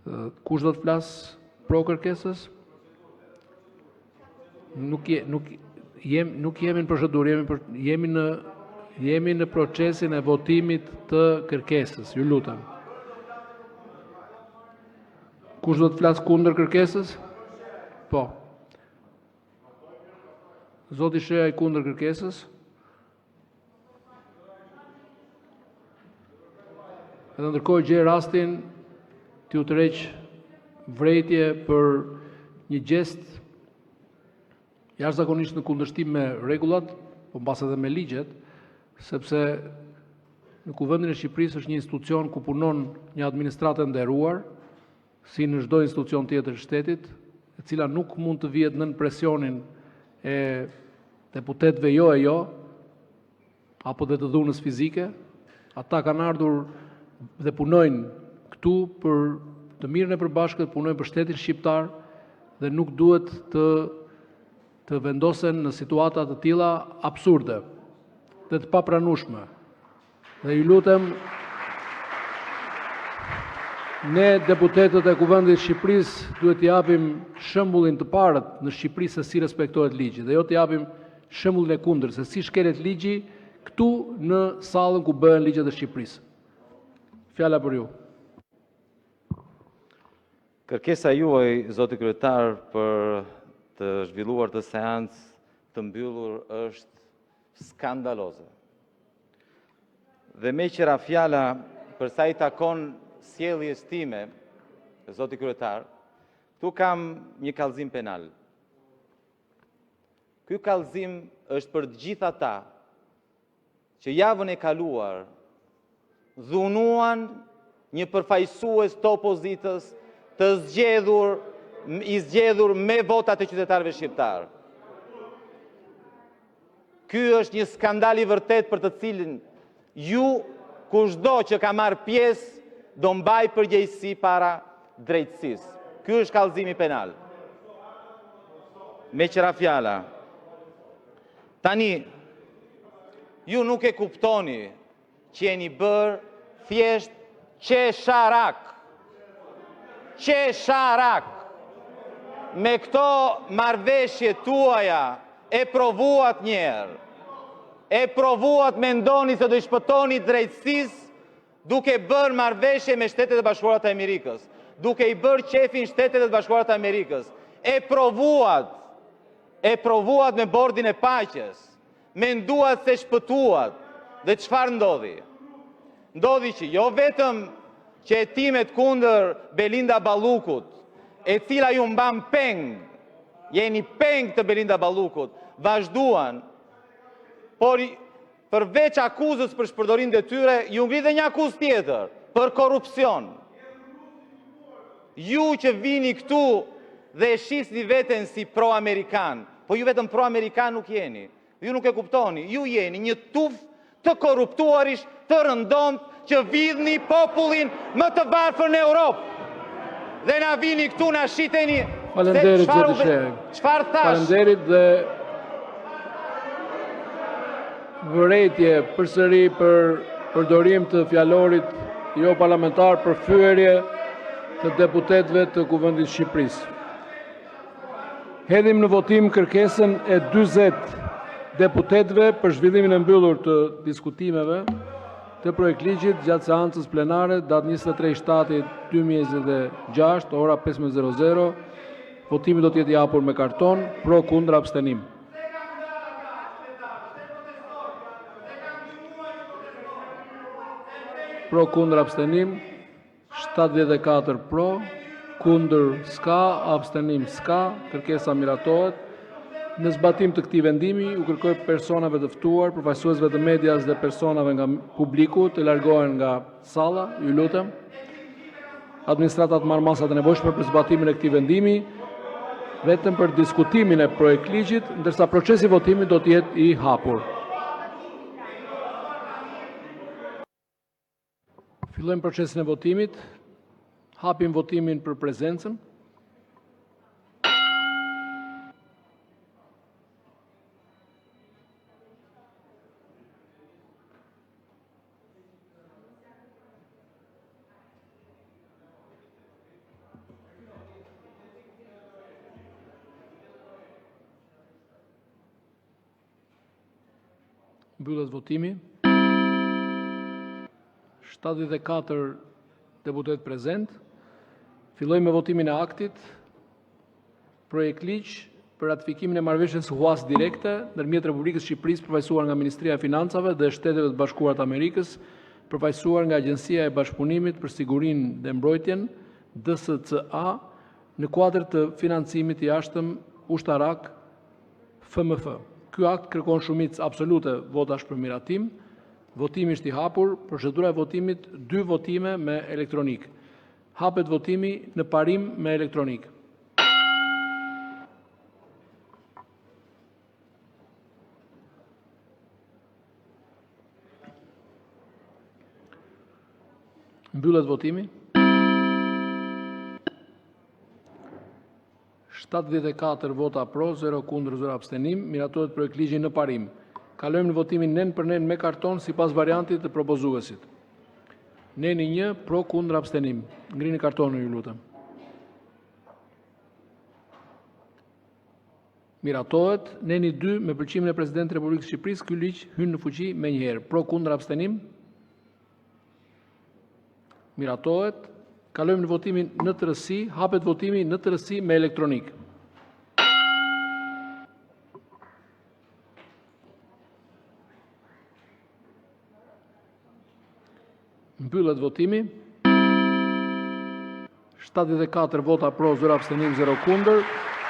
Kush do të flasë pro kërkesës? Nuk jemi në procedurë, jemi në procesin e votimit të kërkesës, ju lutem. Kush do të flasë kundër kërkesës? Po. Zoti Shea i kundër kërkesës? Edhe ndërkohë gjej rastin t'ju tërheq vërejtje për një gjest jashtëzakonisht në kundërshtim me rregullat, po mbas edhe me ligjet, sepse në Kuvendin e Shqipërisë është një institucion ku punon një administratë e nderuar, si në çdo institucion tjetër të shtetit, e cila nuk mund të vihet nën presionin e deputetëve jo, apo dhe të dhunës fizike. Ata kanë ardhur dhe punojnë këtu për të mirën e përbashkët, punojnë për shtetin shqiptar dhe nuk duhet të vendosen në situata të tilla absurde dhe të papranueshme. Dhe ju lutem, ne deputetët e Kuvendit të Shqipërisë duhet t'i japim shembullin të parët në Shqipëri se si respektohet ligji dhe jo t'i japim shembullin e kundërt se si shkelet ligji këtu në sallën ku bëhen ligjet e Shqipërisë. Fjala për ju. Kërkesa juaj, zoti kryetar, për të zhvilluar të seancë të mbyllur është skandaloze. Dhe me qëra fjala për sa i takon sjelljes time, zoti kryetar, këtu kam një kallëzim penal. Ky kallëzim është për të gjithë ata që javën e kaluar dhunuan një përfaqësues të opozitës i zgjedhur me votat e qytetarëve shqiptar. Ky është një skandal i vërtet për të cilin ju, kushdo që ka marrë pjesë, do mbaj përgjegjësi para drejtësisë. Ky është kallëzimi penal. Me qëra fjala. Tani, ju nuk e kuptoni që jeni bërë thjesht qesharak. Qesharak. Me këto marrëveshje tuaja e provuat njerë. E provuat mendoni se do i shpëtoni drejtësisë duke bërë marrëveshje me Shtetet e Bashkuara të Amerikës, duke i bërë qefin Shtetet e Bashkuara të Amerikës. E provuat me bordin e paqes. Menduat se shpëtuat. Dhe çfarë ndodhi? Ndodhi që jo vetëm që hetimet kundër Belinda Ballukut, e cila ju mban peng, jeni peng të Belinda Ballukut, vazhduan, por përveç akuzës për shpërdorim detyre, ju ngritë një akuzë tjetër, për korrupsion. Ju që vini këtu dhe shisni veten si pro-amerikan, po ju vetëm pro-amerikan nuk jeni. Ju nuk e kuptoni, ju jeni një tuf të korruptuarish, të rëndomt, që vidhni popullin më të varfër në Europë. Dhe na vini këtu, na shiteni... Falenderit, zoti Shea. Çfarë thash? Falenderit dhe vërejtje përsëri për përdorim të fjalorit jo parlamentar për fyerje të deputetëve të Kuvendit të Shqipërisë. Hedhim në votim kërkesën e 40 deputetëve për zhvillimin e mbyllur të diskutimeve të projekt ligjit gjatë seancës plenare datë 23/7/2026, ora 15:00. Votimi do të jetë i hapur me karton, pro, kundër, abstenim. Pro, kundër, abstenim, 74 pro, kundër s'ka, abstenim s'ka, kërkesa miratohet. Në zbatim të këtij vendimi, u kërkoj personave të ftuar, përfaqësuesve të medias dhe personave nga publiku të largohen nga salla, ju lutem. Administrata të marrë masat e nevojshme për zbatimin e këtij vendimi, vetëm për diskutimin e projekt ligjit, ndërsa procesi i votimit do të jetë i hapur. Fillojmë procesin e votimit. Hapim votimin për prezencën. Mbyllet votimi. 74 deputet prezent. Fillojmë me votimin e aktit. Projekt ligj për ratifikimin e marrëveshjes huas direkte ndërmjet Republikës Shqipërisë përfaqësuar nga Ministria e Financave dhe Shteteve të Bashkuara të Amerikës, përfaqësuar nga Agjencia e Bashkëpunimit për Sigurinë dhe Mbrojtjen, DSCA, në kuadër të financimit i jashtëm ushtarak FMF. Ky akt kërkon shumicë absolute votash për miratim. Votimi është i hapur, procedura e votimit 2 votime me elektronik. Hapet votimi në parim me elektronik. Mbyllet votimi. 74 vota pro, 0 kundër, 0 abstenim. Miratohet projekt ligji në parim. Kalojmë në votimin nen për nen me karton sipas variantit të propozuesit. Neni 1 pro, kundër, abstenim. Ngrini kartonin, ju lutem. Miratohet. Neni 2 me pëlqimin e Presidentit të Republikës së Shqipërisë, ky ligj hyn në fuqi menjëherë. Pro, kundër, abstenim. Miratohet. Kalojmë në votimin në tërësi. Hapet votimi në tërësi me elektronik. Mbyllet votimi. 74 vota pro, 0 abstenim, 0 kundër.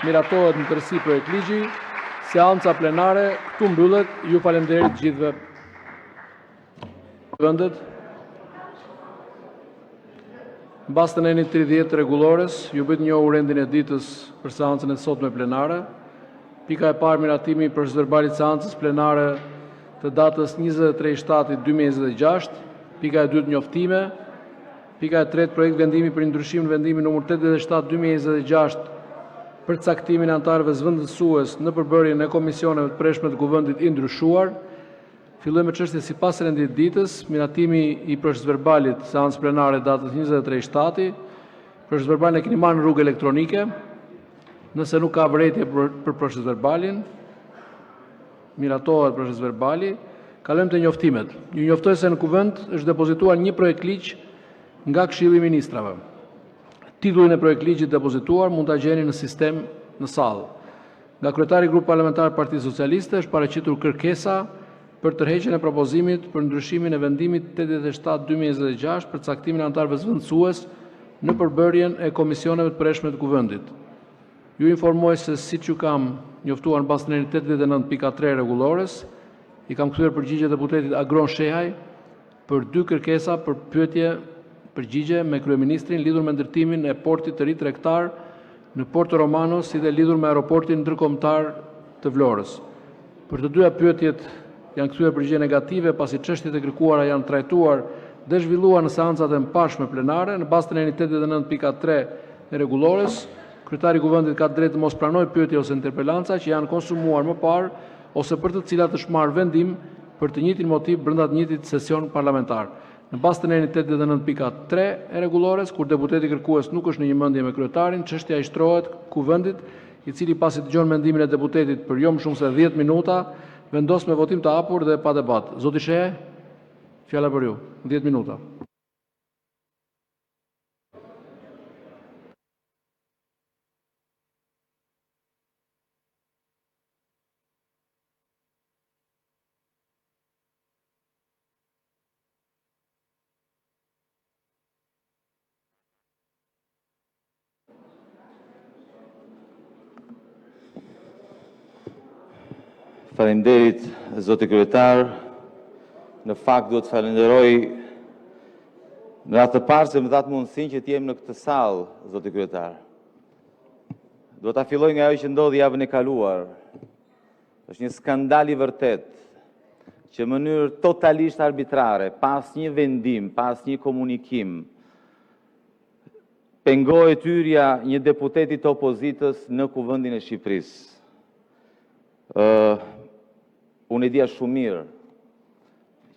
Miratohet në tërësi projekt ligji. Seanca plenare këtu mbyllet. Ju falenderit gjithëve. Vendet. Mbas të nenit 30 rregullores, ju bëjt njohur rendin e ditës për seancën e sotme plenare. Pika e parë, miratimi i procedurbalit seancës plenare të datës 23/7/2026. Pika e dytë, njoftime. Pika e tretë, projekt vendimi për ndryshimin në vendimin nr. 87/2026 për caktimin e anëtarëve zëvendësues në përbërjen e komisioneve të preshme të Kuvendit i ndryshuar. Fillojmë me çështje sipas rendit ditës, miratimi i procedurbalit seancë plenare datës 23/7. Procedurbalin e keni marrë në rrugë elektronike. Nëse nuk ka vërejtje për procedurbalin, miratohet procedurali. Kalojmë te njoftimet. Ju njoftoj se në kuvend është depozituar një projekt ligj nga Këshilli i Ministrave. Titullin e projekt ligjit depozituar mund ta gjeni në sistem në sallë. Nga kryetari i grupit parlamentar të Partisë Socialiste është paraqitur kërkesa për tërheqjen e propozimit për ndryshimin e vendimit 87/2026 për caktimin e anëtarëve zëvendësues në përbërjen e komisioneve të preshme të Kuvendit. Ju informoj se siç ju kam njoftuar mbas nenit 89.3 rregullores, i kam kthyer përgjigje deputetit Agron Shehaj për 2 kërkesa për pyetje përgjigje me kryeministrin lidhur me ndërtimin e portit të ri tregtar në Porto Romano, si dhe lidhur me aeroportin ndërkombëtar të Vlorës. Për të dyja pyetjet janë kthyer përgjigje negative pasi çështjet e kërkuara janë trajtuar dhe zhvilluar në seancat e mëparshme plenare në bazë të nenit 89.3 e rregullores. Kryetari i Kuvendit ka drejtë të mos pranojë pyetje ose interpelanca që janë konsumuar më parë ose për të cilat është marrë vendim për të njëjtin motiv brenda të njëjtit sesion parlamentar. Në bazë të nenit 89.3 e rregullores, kur deputeti kërkues nuk është në një mendje me kryetarin, çështja i shtrohet Kuvendit, i cili pasi dëgjon mendimin e deputetit për jo më shumë se 10 minuta, vendos me votim të hapur dhe pa debat. Zoti Shehaj, fjala për ju. 10 minuta. Faleminderit, zoti kryetar. Në fakt duhet të falenderoj në atë të parë se më dha mundësinë që të jem në këtë sallë, zoti kryetar. Do ta filloj nga ajo që ndodhi javën e kaluar. Është një skandal i vërtet që në mënyrë totalisht arbitrare, pas një vendim, pas një komunikim, pengohet hyrja një deputeti të opozitës në Kuvendin e Shqipërisë. Unë e dija shumë mirë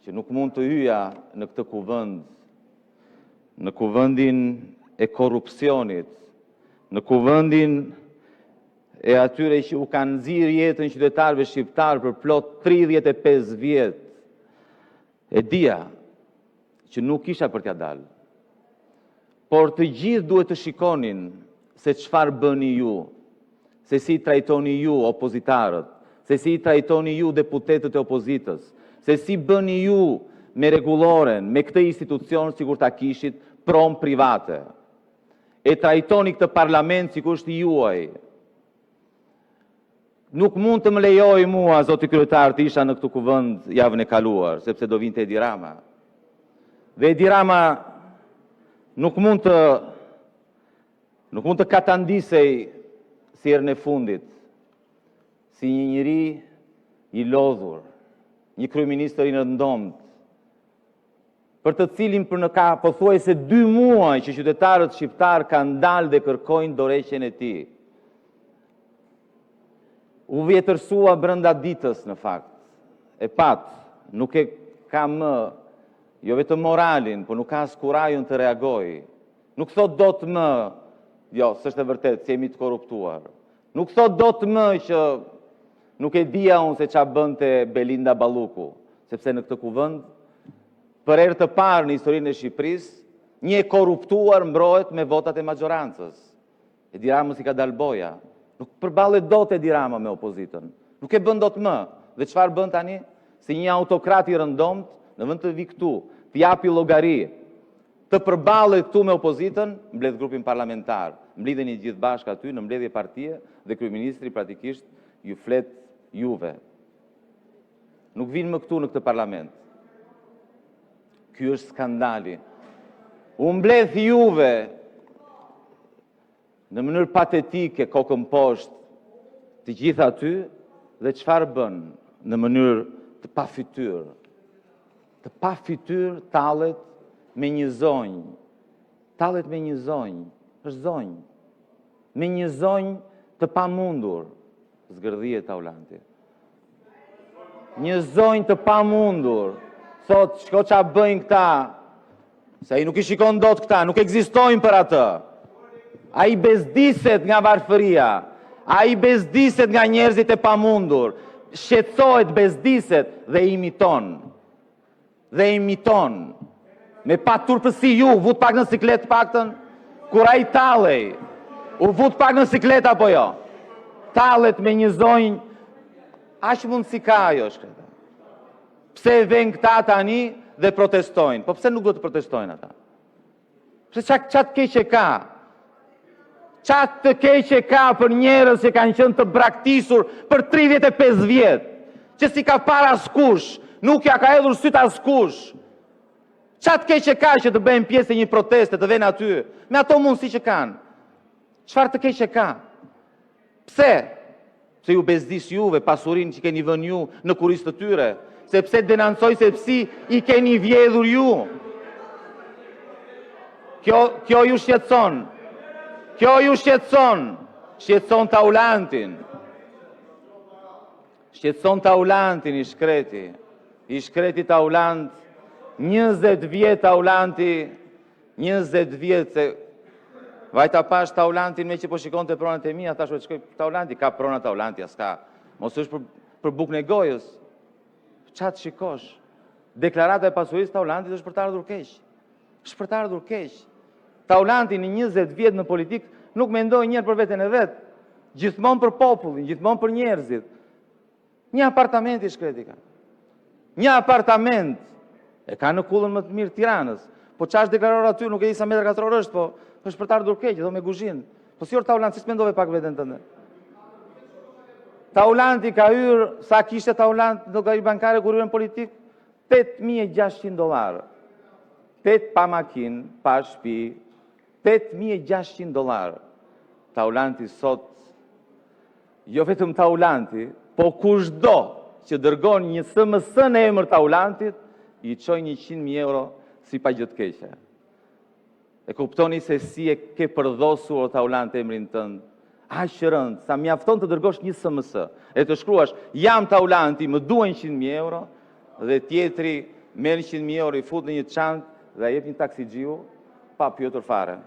që nuk mund të hyja në këtë kuvend, në kuvendin e korrupsionit, në kuvendin e atyre që u kanë nxirr jetën qytetarëve shqiptar për plot 35 vjet, E dija që nuk isha për t'ja dalë, por të gjithë duhet të shikonin se çfarë bëni ju, se si trajtoni ju opozitarët, se si trajtoni ju deputetët e opozitës, se si bëni ju me rregulloren, me këtë institucion sikur ta kishit prom private. E trajtoni këtë parlament sikur është i juaj. Nuk mund të më lejoj mua, zoti kryetar, të isha në këtë kuvend javën e kaluar, sepse do vinte Edi Rama. Dhe Edi Rama nuk mund të katandisej si herën e fundit, si një njeri i lodhur, një kryeministër i nëndomt, për të cilin për në ka pothuajse 2 muaj që qytetarët shqiptar kanë dalë dhe kërkojnë dorëheqjen e tij. U vjetërsua brenda ditës në fakt. E pat, nuk e ka më, jo vetëm moralin, por nuk ka as kurajën të reagoj. Nuk thot dot më, jo, s'është e vërtet, si jemi të korruptuar. Nuk thot dot më që nuk e dija unë se ç'a bënte Belinda Balluku, sepse në këtë kuvend, për herë të parë në historinë e Shqipërisë, një e korruptuar mbrohet me votat e majorancës. Edi Ramës i ka dalë boja. Nuk përballet dot Edi Rama me opozitën. Nuk e bën dot më. Dhe çfarë bën tani? Si një autokrat i rëndomt, në vend të vi këtu, të japi llogari, të përballet këtu me opozitën, mbledh grupin parlamentar. Mblidheni gjithë bashkë aty në mbledhje partie dhe kryeministri praktikisht ju flet juve. Nuk vinë më këtu në këtë parlament. Ky është skandali. U mbledh juve në mënyrë patetike, kokën poshtë, të gjithë aty, dhe çfarë bën në mënyrë të pafytyrë? Të pafytyrë tallet me një zonjë. Tallet me një zonjë, është zonjë. Me një zonjë të pamundur, zgërdhije Taulanti. Një zonjë të pamundur, thot, shko qa bëjnë këta, se ai nuk i shikon dot këta, nuk ekzistojnë për atë. A i bezdiset nga varfëria, a i bezdiset nga njerëzit e pamundur, shqetësohet, bezdiset dhe imiton. Dhe imiton. Me pa turpësi ju, vut pak në siklet paktën, kur a i talej, u vut pak në siklet apo jo? Tallet me një zonjë, aq mund si ka ajo shkreta. Pse ven këta tani dhe protestojnë? Po pse nuk do të protestojnë ata? Pse qatë keqe ka? Qatë të keqe ka për njerëz që kanë qenë të braktisur për 35 vjet, që si ka para askush, nuk ja ka hedhur syt askush. Qatë keqe ka që të bëjnë pjesë e një proteste, të vënë aty, me ato mundësi që kanë? Çfarë të keqe ka? Pse? Pse ju bezdis juve pasurinë që keni vënë ju në kurisë të tyre? Sepse denancoj se psi i keni vjedhur ju. Kjo ju shqetëson. Kjo ju shqetëson. Shqetëson Taulantin. Shqetëson Taulantin i shkreti. I shkreti Taulant. 20 vjet Taulanti. 20 vjet se vajta pash Taulantin me që po shikon të pronat e mia, thash shkoj Taulanti, ka prona Taulanti, as ka. Mos është për bukën e gojës. Qatë shikosh? Deklarata e pasurisë Taulantit është për të ardhur keq. Është për të ardhur keq. Taulanti në 20 vjet në politikë nuk mendoi njëherë për veten e vet, gjithmonë për popullin, gjithmonë për njerëzit. Një apartament i shkreti ka. Një apartament e ka në kullën më të mirë Tiranës. Po çfarë deklaror aty, nuk e di sa metër katror është, po është për të ardhur keq, do me guzhin. Po si or Taulanti, si mendove pak veten tënde? Taulanti ka hyrë, sa kishte Taulanti në llogari bankare kur hyrën politik? $8.600. 8 pa makinë, pa shtëpi, $8.600. Taulanti sot, jo vetëm Taulanti, po kushdo që dërgon një SMS në emër Taulantit, i çojnë €100.000 si pa gjë të keqe. E kuptoni se si e ke përdosur Taulanti emrin tënd. Aq rënd, sa mjafton të dërgosh një SMS, e të shkruash, jam Taulanti, më duhen €100.000, dhe tjetri merr €100.000 i fut në një çantë dhe jep një taksixiu pa pyetur fare.